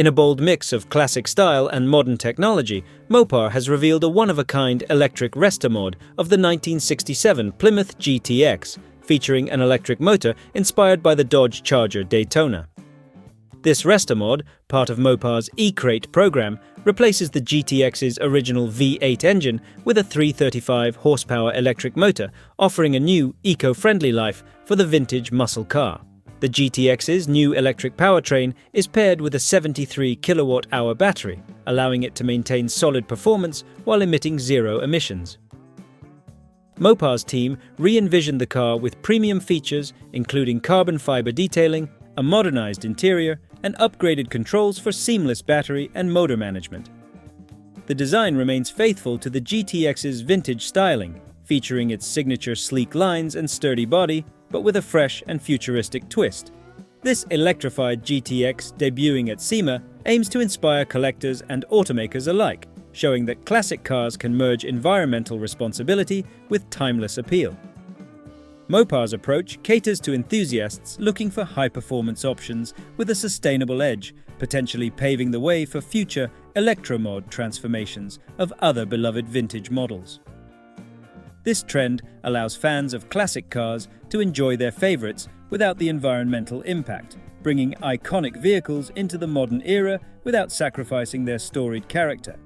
In a bold mix of classic style and modern technology, Mopar has revealed a one-of-a-kind electric restomod of the 1967 Plymouth GTX, featuring an electric motor inspired by the Dodge Charger Daytona. This restomod, part of Mopar's E-Crate program, replaces the GTX's original V8 engine with a 335 horsepower electric motor, offering a new, eco-friendly life for the vintage muscle car. The GTX's new electric powertrain is paired with a 73 kilowatt-hour battery, allowing it to maintain solid performance while emitting zero emissions. Mopar's team re-envisioned the car with premium features including carbon fiber detailing, a modernized interior, and upgraded controls for seamless battery and motor management. The design remains faithful to the GTX's vintage styling, featuring its signature sleek lines and sturdy body, but with a fresh and futuristic twist. This electrified GTX, debuting at SEMA, aims to inspire collectors and automakers alike, showing that classic cars can merge environmental responsibility with timeless appeal. Mopar's approach caters to enthusiasts looking for high-performance options with a sustainable edge, potentially paving the way for future electromod transformations of other beloved vintage models. This trend allows fans of classic cars to enjoy their favorites without the environmental impact, bringing iconic vehicles into the modern era without sacrificing their storied character.